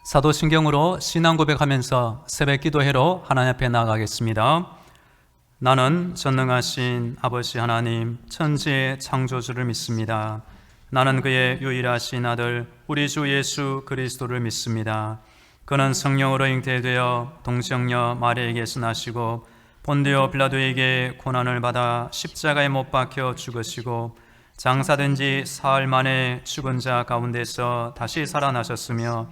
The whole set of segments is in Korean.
사도신경으로 신앙 고백하면서 새벽 기도회로 하나님 앞에 나아가겠습니다. 나는 전능하신 아버지 하나님, 천지의 창조주를 믿습니다. 나는 그의 유일하신 아들 우리 주 예수 그리스도를 믿습니다. 그는 성령으로 잉태되어 동정녀 마리아에게서 나시고 본디오 빌라도에게 고난을 받아 십자가에 못 박혀 죽으시고 장사된 지 사흘 만에 죽은 자 가운데서 다시 살아나셨으며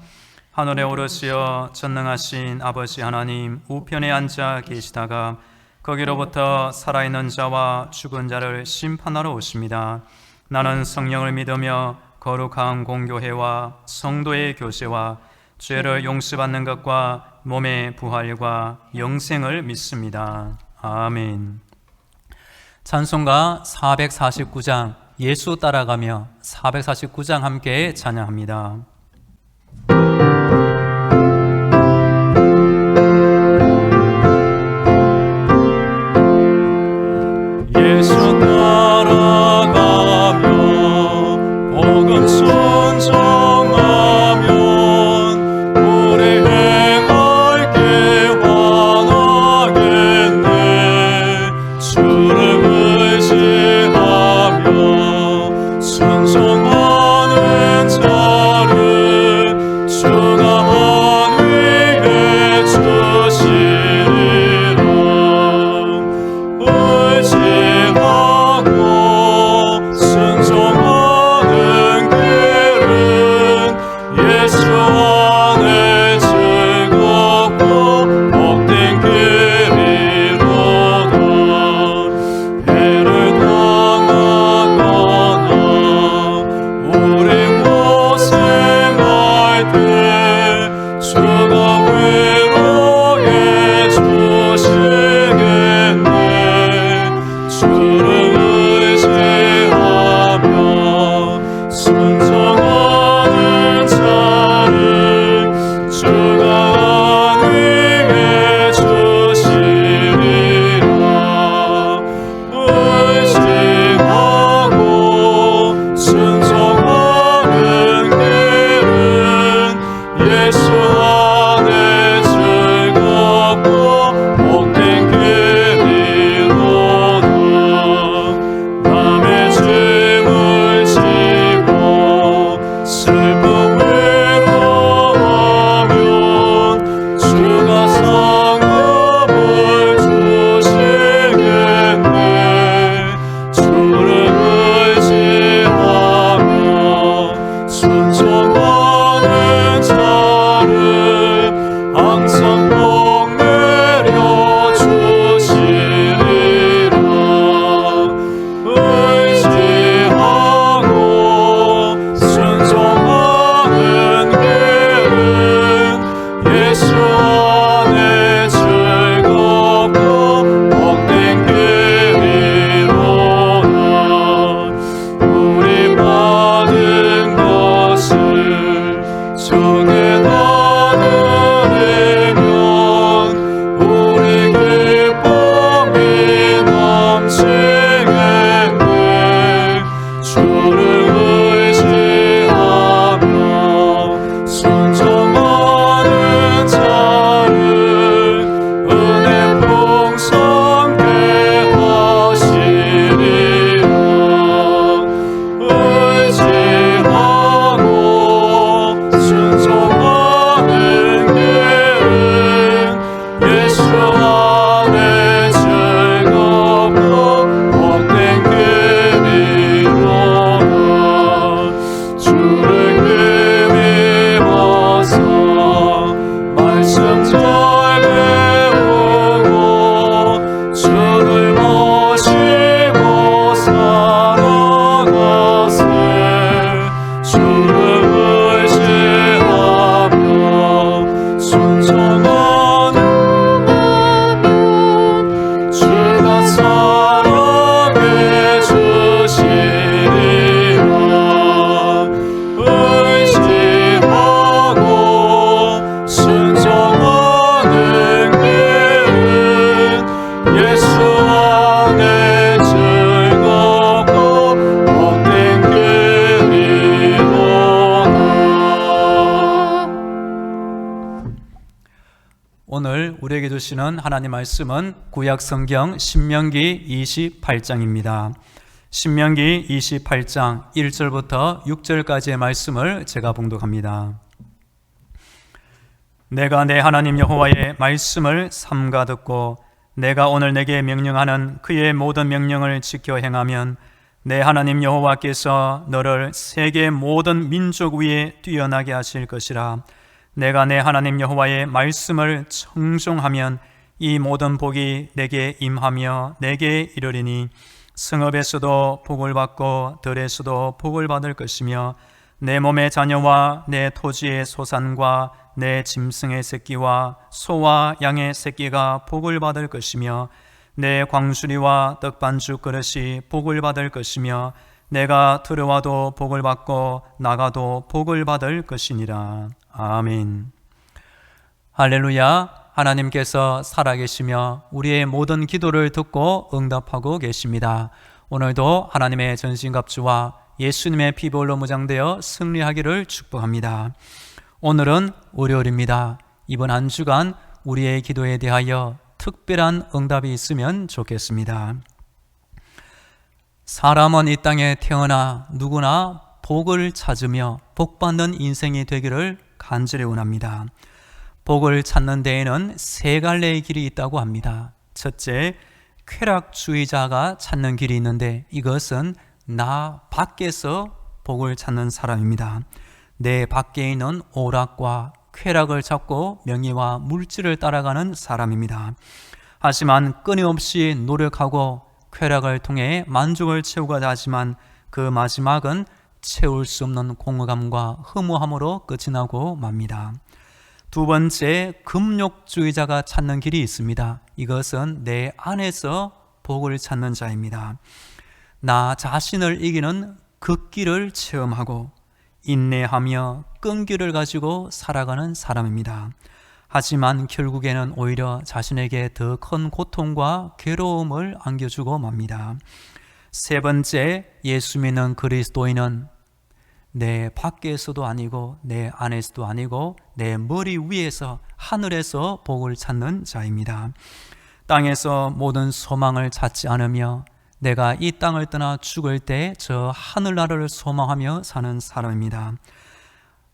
하늘에 오르시어 전능하신 아버지 하나님 우편에 앉아 계시다가 거기로부터 살아있는 자와 죽은 자를 심판하러 오십니다. 나는 성령을 믿으며 거룩한 공교회와 성도의 교제와 죄를 용서받는 것과 몸의 부활과 영생을 믿습니다. 아멘. 찬송가 449장 예수 따라가며 449장 함께 찬양합니다. 예수 따라가며 복음 순종하면 우리 행할 게 많아겠네. 주를 의지하며 순종하는 자를 주가 한 위에 주시리라. 의지하고 순종하는 길은 예수 안에 즐겁고 복된 길이로다. 해를 당하거나 우리 고생할 때 주가 위로해 주시겠네. 주를 의지하며 순종하는 자를 주가 한 위에 주시리라. 의지하고 순종하는 길은 예수 안에 즐겁고 복된 길이로다. 남의 짐을 지고 슬픔 위로하면 주가 상급을 주시겠네. 주를 의지하며 순종하는 자를 항상 복 내려 주시리라. 의지하고 순종하는 길은 예수 안에 즐겁고 복된 길이로다. 우리 받은 것을 주께 나누면 우리 기쁨이 넘치겠네. 주를 의지하며 순종하는 자를 은혜 풍성케 하시리라. 의지하고 순종하는 길은 예수 안에 즐겁고 복된 길이로다. 주를 힘입어서 말씀 잘 배우고 주를 모시고 살아가세. 주를 의지하며 순종하는 주가 사랑해 주시리라. 의지하고 순종하는 길은 예수 안에 즐겁고 복된 길이로다. 오늘 우리에게 주시는 하나님 말씀은 구약 성경 신명기 28장입니다. 신명기 28장 1절부터 6절까지의 말씀을 제가 봉독합니다. 내가 내 하나님 여호와의 말씀을 삼가 듣고 내가 오늘 내게 명령하는 그의 모든 명령을 지켜 행하면 내 하나님 여호와께서 너를 세계 모든 민족 위에 뛰어나게 하실 것이라. 내가 내 하나님 여호와의 말씀을 청종하면 이 모든 복이 내게 임하며 내게 이르리니 성읍에서도 복을 받고 들에서도 복을 받을 것이며 내 몸의 자녀와 내 토지의 소산과 내 짐승의 새끼와 소와 양의 새끼가 복을 받을 것이며 내 광수리와 떡반죽 그릇이 복을 받을 것이며 내가 들어와도 복을 받고 나가도 복을 받을 것이니라. 아멘. 할렐루야. 하나님께서 살아계시며 우리의 모든 기도를 듣고 응답하고 계십니다. 오늘도 하나님의 전신갑주와 예수님의 피볼로 무장되어 승리하기를 축복합니다. 오늘은 월요일입니다. 이번 한 주간 우리의 기도에 대하여 특별한 응답이 있으면 좋겠습니다. 사람은 이 땅에 태어나 누구나 복을 찾으며 복받는 인생이 되기를 간절히 원합니다. 복을 찾는 데에는 세 갈래의 길이 있다고 합니다. 첫째, 쾌락주의자가 찾는 길이 있는데 이것은 나 밖에서 복을 찾는 사람입니다. 내 밖에 있는 오락과 쾌락을 찾고 명예와 물질을 따라가는 사람입니다. 하지만 끊임없이 노력하고 쾌락을 통해 만족을 채우고자 하지만 그 마지막은 채울 수 없는 공허감과 허무함으로 끝이 나고 맙니다. 두 번째, 금욕주의자가 찾는 길이 있습니다. 이것은 내 안에서 복을 찾는 자입니다. 나 자신을 이기는 극기를 체험하고 인내하며 끈기를 가지고 살아가는 사람입니다. 하지만 결국에는 오히려 자신에게 더 큰 고통과 괴로움을 안겨주고 맙니다. 세 번째, 예수 믿는 그리스도인은 내 밖에서도 아니고 내 안에서도 아니고 내 머리 위에서 하늘에서 복을 찾는 자입니다. 땅에서 모든 소망을 찾지 않으며 내가 이 땅을 떠나 죽을 때 저 하늘나라를 소망하며 사는 사람입니다.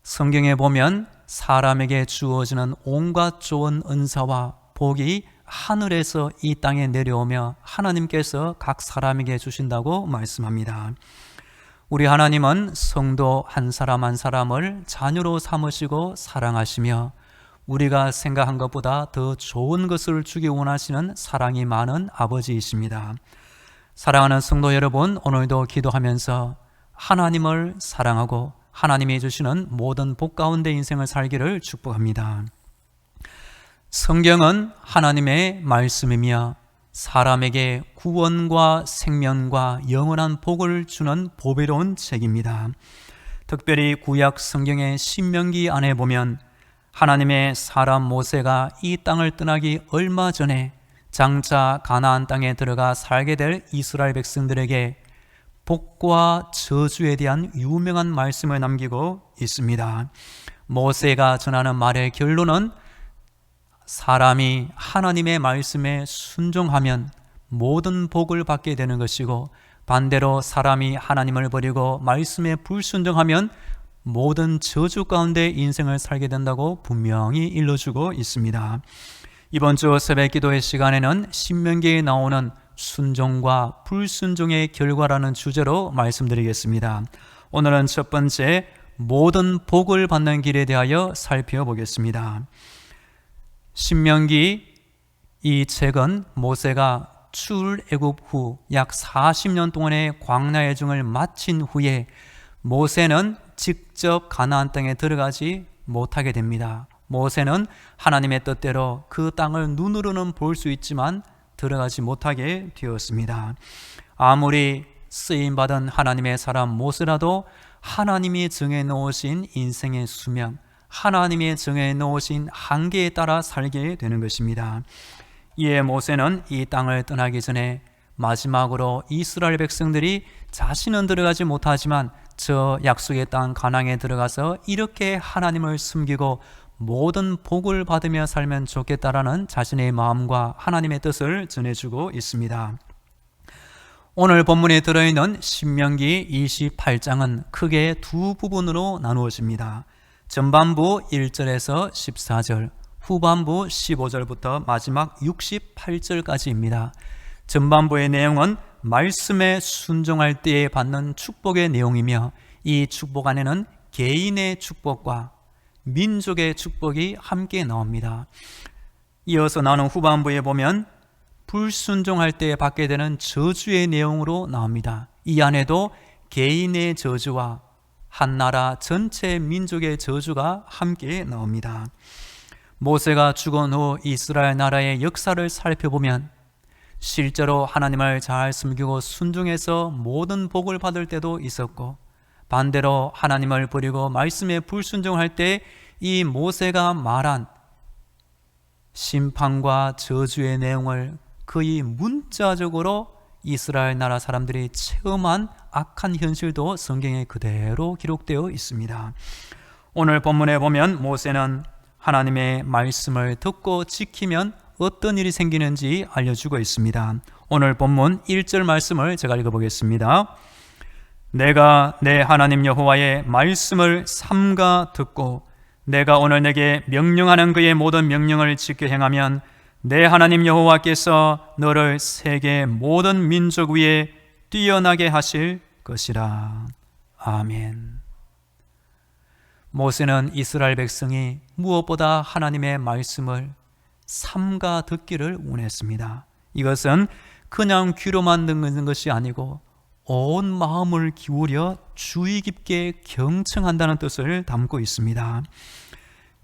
성경에 보면 사람에게 주어지는 온갖 좋은 은사와 복이 하늘에서 이 땅에 내려오며 하나님께서 각 사람에게 주신다고 말씀합니다. 우리 하나님은 성도 한 사람 한 사람을 자녀로 삼으시고 사랑하시며 우리가 생각한 것보다 더 좋은 것을 주기 원하시는 사랑이 많은 아버지이십니다. 사랑하는 성도 여러분, 오늘도 기도하면서 하나님을 사랑하고 하나님이 주시는 모든 복 가운데 인생을 살기를 축복합니다. 성경은 하나님의 말씀이며 사람에게 구원과 생명과 영원한 복을 주는 보배로운 책입니다. 특별히 구약 성경의 신명기 안에 보면 하나님의 사람 모세가 이 땅을 떠나기 얼마 전에 장차 가나안 땅에 들어가 살게 될 이스라엘 백성들에게 복과 저주에 대한 유명한 말씀을 남기고 있습니다. 모세가 전하는 말의 결론은 사람이 하나님의 말씀에 순종하면 모든 복을 받게 되는 것이고 반대로 사람이 하나님을 버리고 말씀에 불순종하면 모든 저주 가운데 인생을 살게 된다고 분명히 일러주고 있습니다. 이번 주 새벽 기도의 시간에는 신명기에 나오는 순종과 불순종의 결과라는 주제로 말씀드리겠습니다. 오늘은 첫 번째, 모든 복을 받는 길에 대하여 살펴보겠습니다. 신명기 이 책은 모세가 출애굽 후 약 40년 동안의 광야 여정을 마친 후에 모세는 직접 가나안 땅에 들어가지 못하게 됩니다. 모세는 하나님의 뜻대로 그 땅을 눈으로는 볼 수 있지만 들어가지 못하게 되었습니다. 아무리 쓰임받은 하나님의 사람 모세라도 하나님이 정해 놓으신 인생의 수명, 하나님이 정해 놓으신 한계에 따라 살게 되는 것입니다. 이에 모세는 이 땅을 떠나기 전에 마지막으로 이스라엘 백성들이 자신은 들어가지 못하지만 저 약속의 땅 가나안에 들어가서 이렇게 하나님을 숨기고 모든 복을 받으며 살면 좋겠다라는 자신의 마음과 하나님의 뜻을 전해주고 있습니다. 오늘 본문에 들어있는 신명기 28장은 크게 두 부분으로 나누어집니다. 전반부 1절에서 14절, 후반부 15절부터 마지막 68절까지입니다. 전반부의 내용은 말씀에 순종할 때에 받는 축복의 내용이며, 이 축복 안에는 개인의 축복과 민족의 축복이 함께 나옵니다. 이어서 나오는 후반부에 보면 불순종할 때 받게 되는 저주의 내용으로 나옵니다. 이 안에도 개인의 저주와 한 나라 전체 민족의 저주가 함께 나옵니다. 모세가 죽은 후 이스라엘 나라의 역사를 살펴보면 실제로 하나님을 잘 섬기고 순종해서 모든 복을 받을 때도 있었고, 반대로 하나님을 버리고 말씀에 불순종할 때 이 모세가 말한 심판과 저주의 내용을 거의 문자적으로 이스라엘 나라 사람들이 체험한 악한 현실도 성경에 그대로 기록되어 있습니다. 오늘 본문에 보면 모세는 하나님의 말씀을 듣고 지키면 어떤 일이 생기는지 알려주고 있습니다. 오늘 본문 1절 말씀을 제가 읽어보겠습니다. 내가 내 하나님 여호와의 말씀을 삼가 듣고 내가 오늘 내게 명령하는 그의 모든 명령을 지켜 행하면 내 하나님 여호와께서 너를 세계 모든 민족 위에 뛰어나게 하실 것이라. 아멘. 모세는 이스라엘 백성이 무엇보다 하나님의 말씀을 삼가 듣기를 원했습니다. 이것은 그냥 귀로만 듣는 것이 아니고 온 마음을 기울여 주의 깊게 경청한다는 뜻을 담고 있습니다.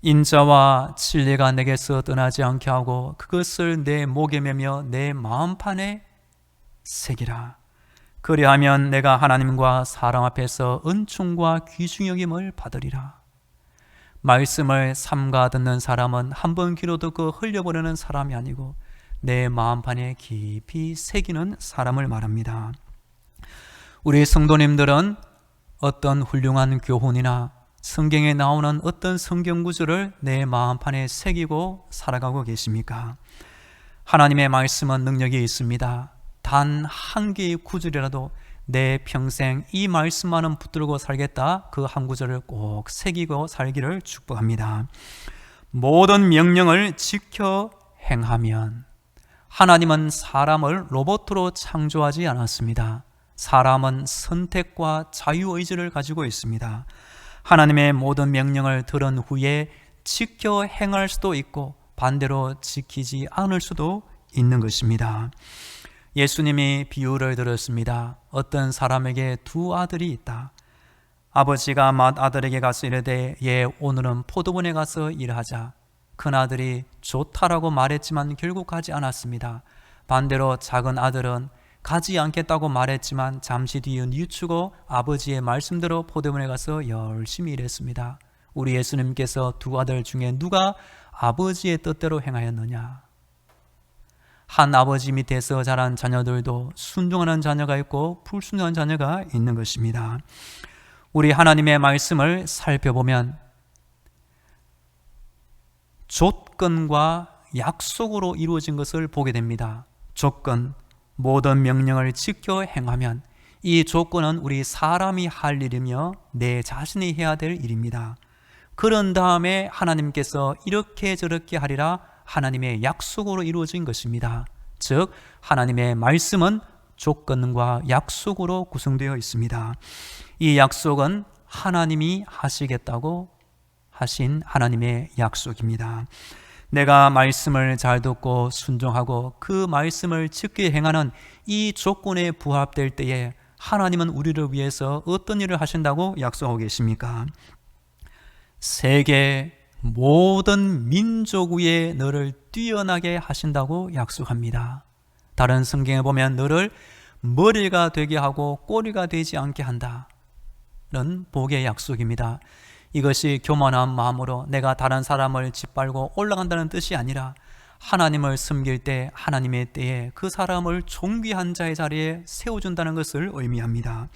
인자와 진리가 내게서 떠나지 않게 하고 그것을 내 목에 매며 내 마음판에 새기라. 그리하면 내가 하나님과 사람 앞에서 은총과 귀중히 여김을 받으리라. 말씀을 삼가 듣는 사람은 한 번 귀로 듣고 흘려보내는 사람이 아니고 내 마음판에 깊이 새기는 사람을 말합니다. 우리 성도님들은 어떤 훌륭한 교훈이나 성경에 나오는 어떤 성경 구절을 내 마음판에 새기고 살아가고 계십니까? 하나님의 말씀은 능력이 있습니다. 단 한 개의 구절이라도 내 평생 이 말씀만은 붙들고 살겠다, 그 한 구절을 꼭 새기고 살기를 축복합니다. 모든 명령을 지켜 행하면, 하나님은 사람을 로봇으로 창조하지 않았습니다. 사람은 선택과 자유의지를 가지고 있습니다. 하나님의 모든 명령을 들은 후에 지켜 행할 수도 있고 반대로 지키지 않을 수도 있는 것입니다. 예수님이 비유를 들었습니다. 어떤 사람에게 두 아들이 있다. 아버지가 맏아들에게 가서 이르되 예, 오늘은 포도원에 가서 일하자. 큰아들이 좋다라고 말했지만 결국 가지 않았습니다. 반대로 작은 아들은 가지 않겠다고 말했지만 잠시 뒤에 뉘우치고 아버지의 말씀대로 포도원에 가서 열심히 일했습니다. 우리 예수님께서 두 아들 중에 누가 아버지의 뜻대로 행하였느냐? 한 아버지 밑에서 자란 자녀들도 순종하는 자녀가 있고 불순종하는 자녀가 있는 것입니다. 우리 하나님의 말씀을 살펴보면 조건과 약속으로 이루어진 것을 보게 됩니다. 조건, 모든 명령을 지켜 행하면, 이 조건은 우리 사람이 할 일이며 내 자신이 해야 될 일입니다. 그런 다음에 하나님께서 이렇게 저렇게 하리라 하나님의 약속으로 이루어진 것입니다. 즉 하나님의 말씀은 조건과 약속으로 구성되어 있습니다. 이 약속은 하나님이 하시겠다고 하신 하나님의 약속입니다. 내가 말씀을 잘 듣고 순종하고 그 말씀을 지켜 행하는 이 조건에 부합될 때에 하나님은 우리를 위해서 어떤 일을 하신다고 약속하고 계십니까? 세계 모든 민족 위에 너를 뛰어나게 하신다고 약속합니다. 다른 성경에 보면 너를 머리가 되게 하고 꼬리가 되지 않게 한다는 복의 약속입니다. 이것이 교만한 마음으로 내가 다른 사람을 짓밟고 올라간다는 뜻이 아니라 하나님을 섬길 때 하나님의 때에 그 사람을 존귀한 자의 자리에 세워준다는 것을 의미합니다.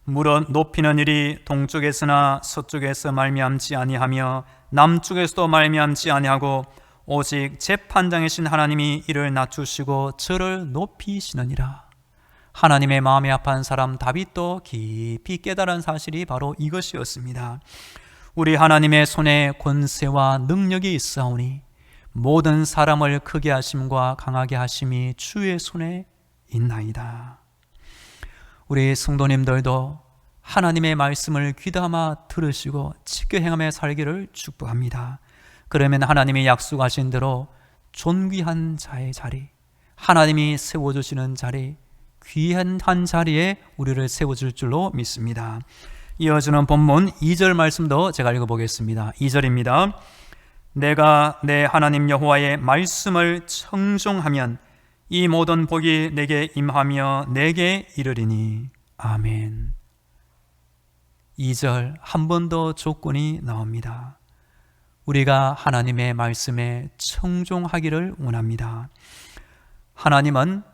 무릇 높이는 일이 동쪽에서나 서쪽에서 말미암지 아니하며 남쪽에서도 말미암지 아니하고 오직 재판장이신 하나님이 이를 낮추시고 저를 높이시느니라. 하나님의 마음에 합한 사람 다윗도 깊이 깨달은 사실이 바로 이것이었습니다. 우리 하나님의 손에 권세와 능력이 있사오니 모든 사람을 크게 하심과 강하게 하심이 주의 손에 있나이다. 우리 성도님들도 하나님의 말씀을 귀담아 들으시고 지켜 행함에 살기를 축복합니다. 그러면 하나님이 약속하신 대로 존귀한 자의 자리, 하나님이 세워주시는 자리, 귀한 한 자리에 우리를 세워줄 줄로 믿습니다. 이어지는 본문 2절 말씀도 제가 읽어보겠습니다. 2절입니다. 내가 내 하나님 여호와의 말씀을 청종하면 이 모든 복이 내게 임하며 내게 이르리니. 아멘. 2절 한 번 더 조건이 나옵니다. 우리가 하나님의 말씀에 청종하기를 원합니다. 하나님은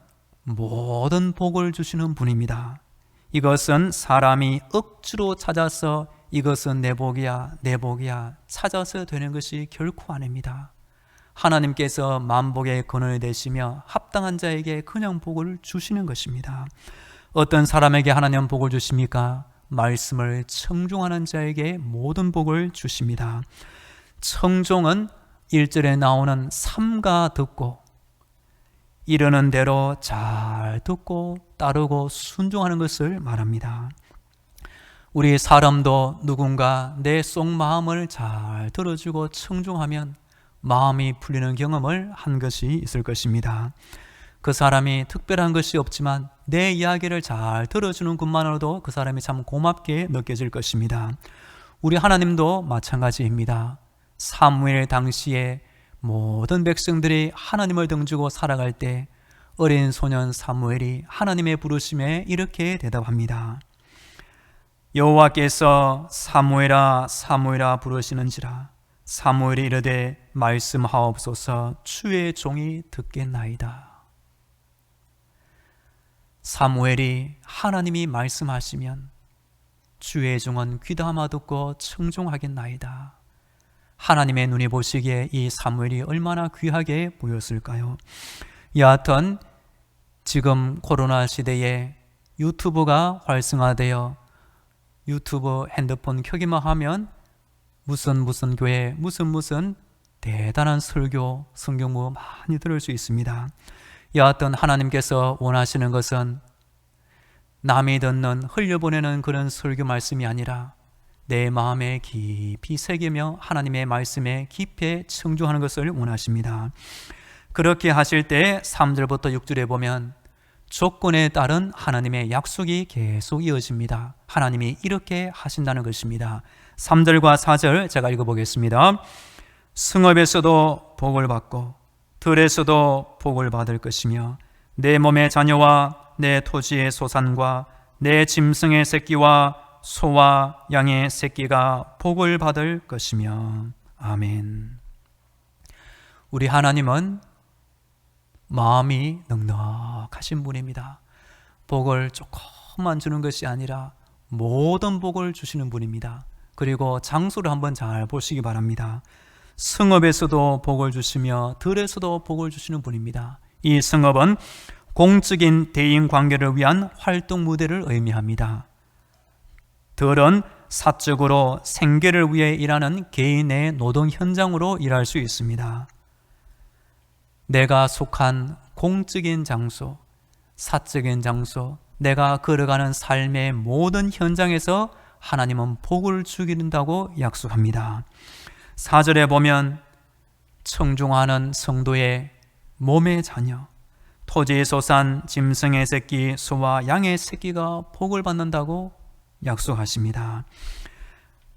모든 복을 주시는 분입니다. 이것은 사람이 억지로 찾아서 이것은 내 복이야, 내 복이야 찾아서 되는 것이 결코 아닙니다. 하나님께서 만복의 근원이 되시며 합당한 자에게 그냥 복을 주시는 것입니다. 어떤 사람에게 하나님 복을 주십니까? 말씀을 청종하는 자에게 모든 복을 주십니다. 청종은 1절에 나오는 삼가 듣고, 이르는 대로 잘 듣고 따르고 순종하는 것을 말합니다. 우리 사람도 누군가 내 속마음을 잘 들어주고 청종하면 마음이 풀리는 경험을 한 것이 있을 것입니다. 그 사람이 특별한 것이 없지만 내 이야기를 잘 들어주는 것만으로도 그 사람이 참 고맙게 느껴질 것입니다. 우리 하나님도 마찬가지입니다. 사무엘 당시에 모든 백성들이 하나님을 등지고 살아갈 때 어린 소년 사무엘이 하나님의 부르심에 이렇게 대답합니다. 여호와께서 사무엘아 사무엘아 부르시는지라. 사무엘이 이르되 말씀하옵소서 주의 종이 듣겠나이다. 사무엘이 하나님이 말씀하시면 주의 종은 귀담아 듣고 청종하겠나이다. 하나님의 눈이 보시기에 이 사무엘이 얼마나 귀하게 보였을까요? 여하튼 지금 코로나 시대에 유튜브가 활성화되어 유튜브 핸드폰 켜기만 하면 무슨 교회 무슨 대단한 설교 성경부 많이 들을 수 있습니다. 여하튼 하나님께서 원하시는 것은 남이 듣는 흘려보내는 그런 설교 말씀이 아니라 내 마음에 깊이 새기며 하나님의 말씀에 깊이 청중하는 것을 원하십니다. 그렇게 하실 때 3절부터 6절에 보면 조건에 따른 하나님의 약속이 계속 이어집니다. 하나님이 이렇게 하신다는 것입니다. 3절과 4절 제가 읽어보겠습니다. 승업에서도 복을 받고 들에서도 복을 받을 것이며 내 몸의 자녀와 내 토지의 소산과 내 짐승의 새끼와 소와 양의 새끼가 복을 받을 것이며. 아멘. 우리 하나님은 마음이 넉넉하신 분입니다. 복을 조금만 주는 것이 아니라 모든 복을 주시는 분입니다. 그리고 장소를 한번 잘 보시기 바랍니다. 성읍에서도 복을 주시며 들에서도 복을 주시는 분입니다. 이 성읍은 공적인 대인 관계를 위한 활동 무대를 의미합니다. 들은 사적으로 생계를 위해 일하는 개인의 노동 현장으로 일할 수 있습니다. 내가 속한 공적인 장소, 사적인 장소, 내가 걸어가는 삶의 모든 현장에서 하나님은 복을 주긴다고 약속합니다. 4절에 보면 청중하는 성도의 몸의 자녀, 토지의 소산, 짐승의 새끼, 소와 양의 새끼가 복을 받는다고 약속하십니다.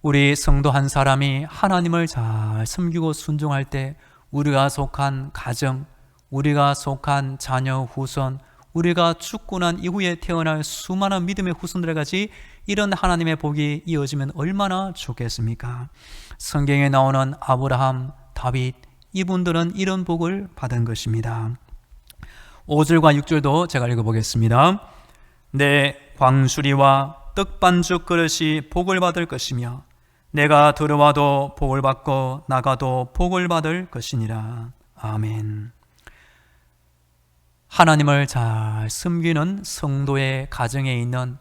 우리 성도 한 사람이 하나님을 잘 섬기고 순종할 때 우리가 속한 가정, 우리가 속한 자녀 후손, 우리가 죽고 난 이후에 태어날 수많은 믿음의 후손들에까지 이런 하나님의 복이 이어지면 얼마나 좋겠습니까? 성경에 나오는 아브라함, 다윗, 이분들은 이런 복을 받은 것입니다. 5절과 6절도 제가 읽어보겠습니다. 내 광수리와 떡반죽 그릇이 복을 받을 것이며 내가 들어와도 복을 받고 나가도 복을 받을 것이니라. 아멘. 하나님을 잘 섬기는 성도의 가정에 있는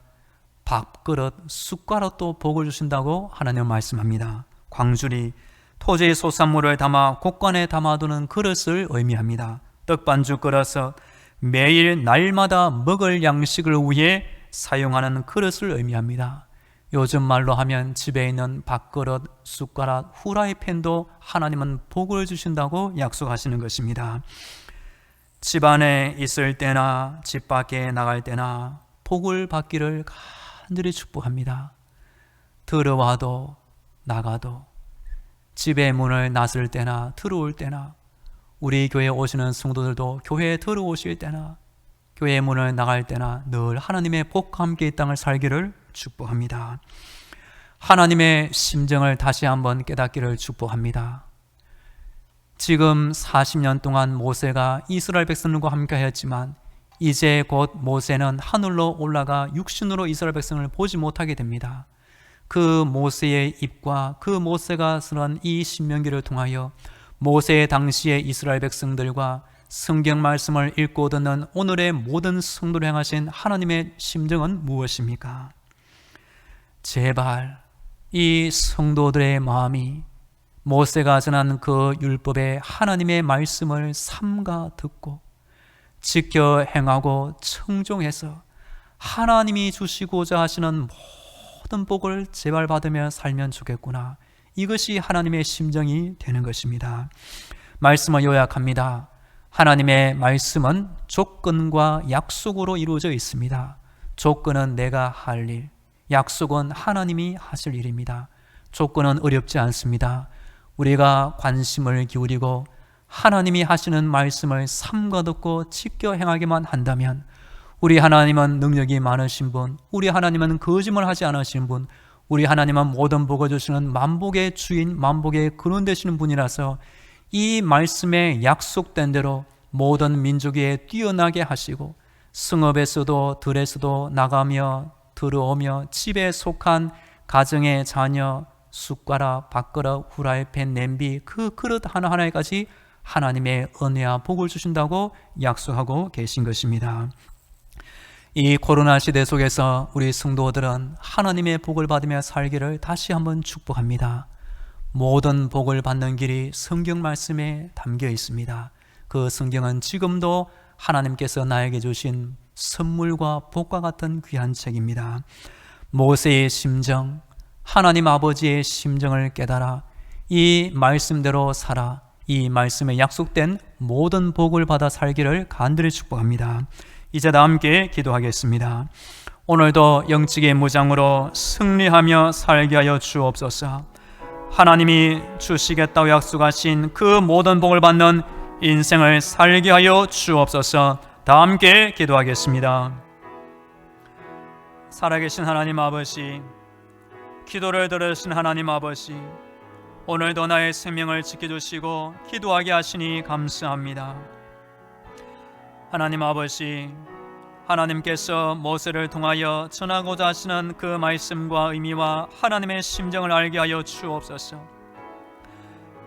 밥그릇, 숟가락도 복을 주신다고 하나님은 말씀합니다. 광주리, 토지의 소산물을 담아 곳간에 담아두는 그릇을 의미합니다. 떡반죽 그릇은 매일 날마다 먹을 양식을 위해 사용하는 그릇을 의미합니다. 요즘 말로 하면 집에 있는 밥그릇, 숟가락, 후라이팬도 하나님은 복을 주신다고 약속하시는 것입니다. 집 안에 있을 때나 집 밖에 나갈 때나 복을 받기를 간절히 축복합니다. 들어와도 나가도, 집의 문을 나설 때나 들어올 때나, 우리 교회에 오시는 성도들도 교회에 들어오실 때나 교회의 문을 나갈 때나 늘 하나님의 복과 함께 이 땅을 살기를 축복합니다. 하나님의 심정을 다시 한번 깨닫기를 축복합니다. 지금 40년 동안 모세가 이스라엘 백성들과 함께 하였지만 이제 곧 모세는 하늘로 올라가 육신으로 이스라엘 백성을 보지 못하게 됩니다. 그 모세의 입과 그 모세가 쓰는 이 신명기를 통하여 모세 당시의 이스라엘 백성들과 성경 말씀을 읽고 듣는 오늘의 모든 성도를 향하신 하나님의 심정은 무엇입니까? 제발 이 성도들의 마음이 모세가 전한 그 율법의 하나님의 말씀을 삼가 듣고 지켜 행하고 청종해서 하나님이 주시고자 하시는 모든 복을 제발 받으며 살면 좋겠구나. 이것이 하나님의 심정이 되는 것입니다. 말씀을 요약합니다. 하나님의 말씀은 조건과 약속으로 이루어져 있습니다. 조건은 내가 할 일, 약속은 하나님이 하실 일입니다. 조건은 어렵지 않습니다. 우리가 관심을 기울이고 하나님이 하시는 말씀을 삼가 듣고 지켜 행하기만 한다면 우리 하나님은 능력이 많으신 분, 우리 하나님은 거짓말하지 않으신 분, 우리 하나님은 모든 복을 주시는 만복의 주인, 만복의 근원 되시는 분이라서 이 말씀에 약속된 대로 모든 민족 위에 뛰어나게 하시고 성읍에서도 들에서도 나가며 들어오며 집에 속한 가정의 자녀, 숟가락, 밥그릇, 후라이팬, 냄비 그 그릇 하나하나에까지 하나님의 은혜와 복을 주신다고 약속하고 계신 것입니다. 이 코로나 시대 속에서 우리 성도들은 하나님의 복을 받으며 살기를 다시 한번 축복합니다. 모든 복을 받는 길이 성경 말씀에 담겨 있습니다. 그 성경은 지금도 하나님께서 나에게 주신 선물과 복과 같은 귀한 책입니다. 모세의 심정, 하나님 아버지의 심정을 깨달아 이 말씀대로 살아 이 말씀에 약속된 모든 복을 받아 살기를 간절히 축복합니다. 이제 다 함께 기도하겠습니다. 오늘도 영적의 무장으로 승리하며 살게 하여 주옵소서. 하나님이 주시겠다고 약속하신 그 모든 복을 받는 인생을 살게 하여 주옵소서. 다 함께 기도하겠습니다. 살아계신 하나님 아버지, 기도를 들으신 하나님 아버지, 오늘도 나의 생명을 지켜주시고 기도하게 하시니 감사합니다. 하나님 아버지, 하나님께서 모세를 통하여 전하고자 하시는 그 말씀과 의미와 하나님의 심정을 알게 하여 주옵소서.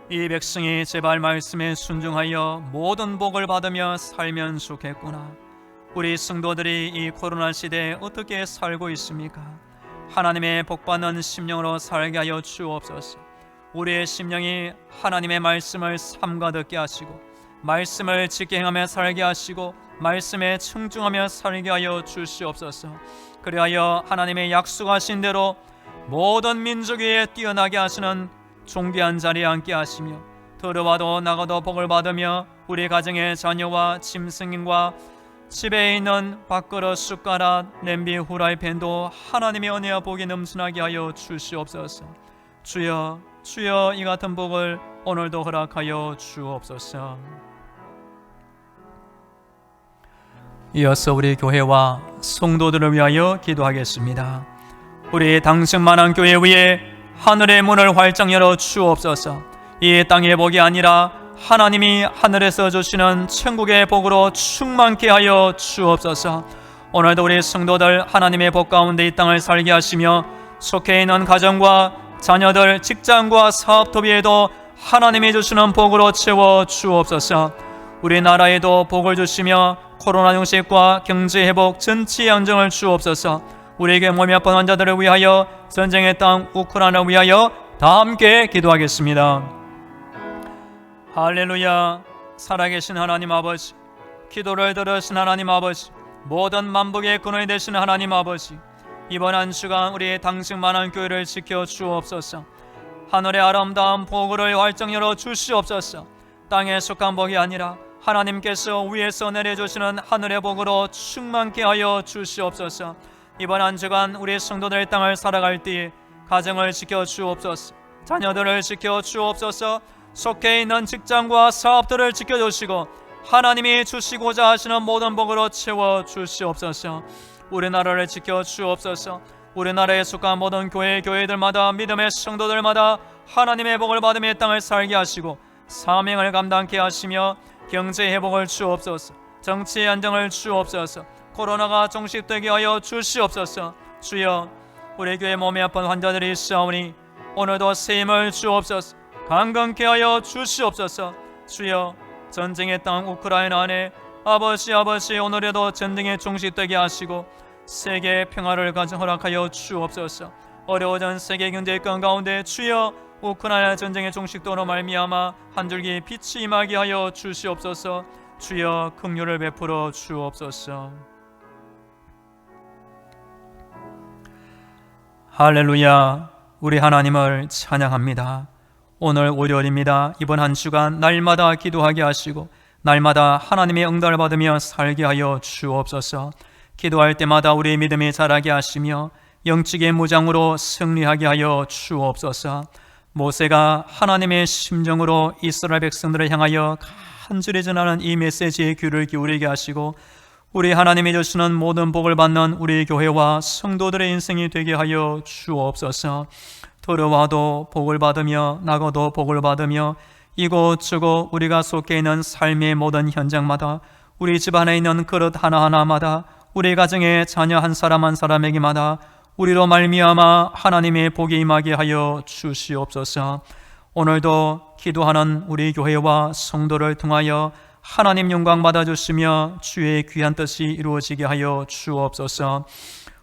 이 백성이 제발 말씀에 순종하여 모든 복을 받으며 살면 좋겠구나. 우리 성도들이 이 코로나 시대에 어떻게 살고 있습니까? 하나님의 복받는 심령으로 살게 하여 주옵소서. 우리의 심령이 하나님의 말씀을 삼가 듣게 하시고 말씀을 지켜 행하며 살게 하시고 말씀에 청중하며 살게 하여 주시옵소서. 그리하여 하나님의 약속하신 대로 모든 민족 위에 뛰어나게 하시는 존귀한 자리에 앉게 하시며 들어와도 나가도 복을 받으며 우리 가정의 자녀와 짐승과 집에 있는 밥그릇, 숟가락, 냄비, 후라이팬도 하나님의 은혜와 복이 넘쳐나게 하여 주시옵소서. 주여, 주여, 이 같은 복을 오늘도 허락하여 주옵소서. 이어서 우리 교회와 성도들을 위하여 기도하겠습니다. 우리 당승만한 교회 위에 하늘의 문을 활짝 열어 주옵소서. 이 땅의 복이 아니라 하나님이 하늘에서 주시는 천국의 복으로 충만케 하여 주옵소서. 오늘도 우리 성도들 하나님의 복 가운데 이 땅을 살게 하시며 속해 있는 가정과 자녀들, 직장과 사업 도비에도 하나님이 주시는 복으로 채워 주옵소서. 우리나라에도 복을 주시며 코로나 종식과 경제 회복, 정치 안정을 주옵소서. 우리에게 몸이 아픈 환자들을 위하여, 전쟁의 땅 우크라이나를 위하여 다 함께 기도하겠습니다. 할렐루야. 살아계신 하나님 아버지, 기도를 들으신 하나님 아버지, 모든 만복의 근원이 되신 하나님 아버지, 이번 한 주간 우리의 당직만한 교회를 지켜 주옵소서. 하늘의 아름다운 복을 활짝 열어 주시옵소서. 땅에 속한 복이 아니라 하나님께서 위에서 내려주시는 하늘의 복으로 충만케 하여 주시옵소서. 이번 한 주간 우리 성도들 땅을 살아갈 때에 가정을 지켜 주옵소서. 자녀들을 지켜 주옵소서. 속해 있는 직장과 사업들을 지켜주시고 하나님이 주시고자 하시는 모든 복으로 채워 주시옵소서. 우리나라를 지켜 주옵소서. 우리나라에 속한 모든 교회들마다, 믿음의 성도들마다 하나님의 복을 받으며 땅을 살게 하시고 사명을 감당케 하시며 경제 회복을 주옵소서. 정치 안정을 주옵소서. 코로나가 종식되게 하여 주시옵소서. 주여, 우리 교회 몸이 아픈 환자들이 있사오니 오늘도 새 힘을 주옵소서. 강건케 하여 주시옵소서. 주여, 전쟁의 땅 우크라이나 안에 아버지 오늘에도 전쟁이 종식되게 하시고 세계 평화를 허락하여 주옵소서. 어려워진 세계 경제의 건 가운데 주여, 우크라이나 전쟁의 종식도로 말미암아 한 줄기 빛이 임하게 하여 주시옵소서. 주여, 긍휼을 베풀어 주옵소서. 할렐루야. 우리 하나님을 찬양합니다. 오늘 월요일입니다. 이번 한 주간 날마다 기도하게 하시고 날마다 하나님의 응답을 받으며 살게 하여 주옵소서. 기도할 때마다 우리의 믿음이 자라게 하시며 영적인 무장으로 승리하게 하여 주옵소서. 모세가 하나님의 심정으로 이스라엘 백성들을 향하여 간절히 전하는 이 메시지에 귀를 기울이게 하시고 우리 하나님이 주시는 모든 복을 받는 우리 교회와 성도들의 인생이 되게 하여 주옵소서. 들어와도 복을 받으며 나가도 복을 받으며 이곳저곳 우리가 속해 있는 삶의 모든 현장마다, 우리 집안에 있는 그릇 하나하나마다, 우리 가정의 자녀 한 사람 한 사람에게마다 우리로 말미암아 하나님의 복이 임하게 하여 주시옵소서. 오늘도 기도하는 우리 교회와 성도를 통하여 하나님 영광 받아주시며 주의 귀한 뜻이 이루어지게 하여 주옵소서.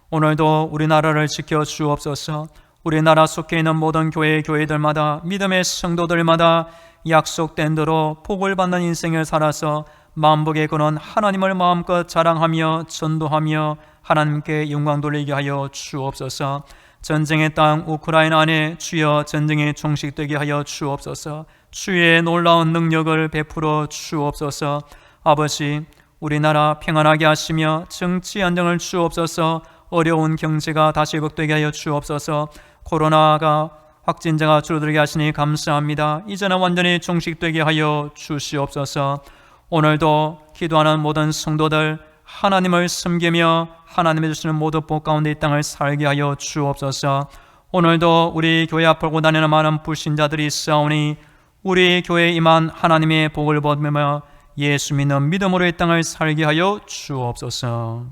오늘도 우리나라를 지켜 주옵소서. 우리나라 속해 있는 모든 교회들마다, 믿음의 성도들마다 약속된 대로 복을 받는 인생을 살아서 만복의 근원 하나님을 마음껏 자랑하며 전도하며 하나님께 영광 돌리게 하여 주옵소서. 전쟁의 땅 우크라이나 안에 주여 전쟁이 종식되게 하여 주옵소서. 주의 놀라운 능력을 베풀어 주옵소서. 아버지, 우리나라 평안하게 하시며 정치 안정을 주옵소서. 어려운 경제가 다시 회복되게 하여 주옵소서. 코로나가 확진자가 줄어들게 하시니 감사합니다. 이제는 완전히 종식되게 하여 주시옵소서. 오늘도 기도하는 모든 성도들 하나님을 섬기며 하나님이 주시는 모든 복 가운데 이 땅을 살게 하여 주옵소서. 오늘도 우리 교회 앞을 오고 다니는 많은 불신자들이 있사오니 우리 교회에 임한 하나님의 복을 받으며 예수 믿는 믿음으로 이 땅을 살게 하여 주옵소서.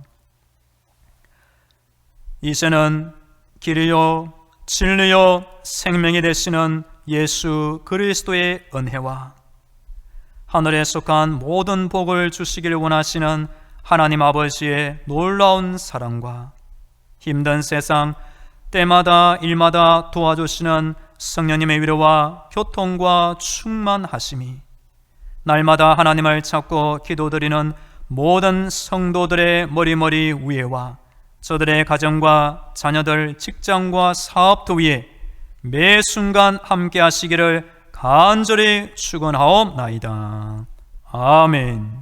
이제는 길이요 진리요 생명이 되시는 예수 그리스도의 은혜와 하늘에 속한 모든 복을 주시기를 원하시는 하나님 아버지의 놀라운 사랑과 힘든 세상 때마다 일마다 도와주시는 성령님의 위로와 교통과 충만하심이 날마다 하나님을 찾고 기도드리는 모든 성도들의 머리머리 위에와 저들의 가정과 자녀들, 직장과 사업도 위에 매 순간 함께 하시기를 간절히 축원하옵나이다. 아멘.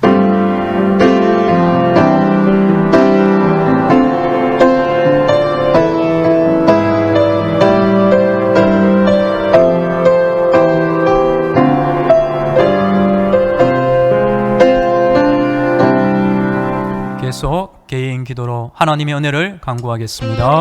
계속 개인 기도로 하나님의 은혜를 간구하겠습니다.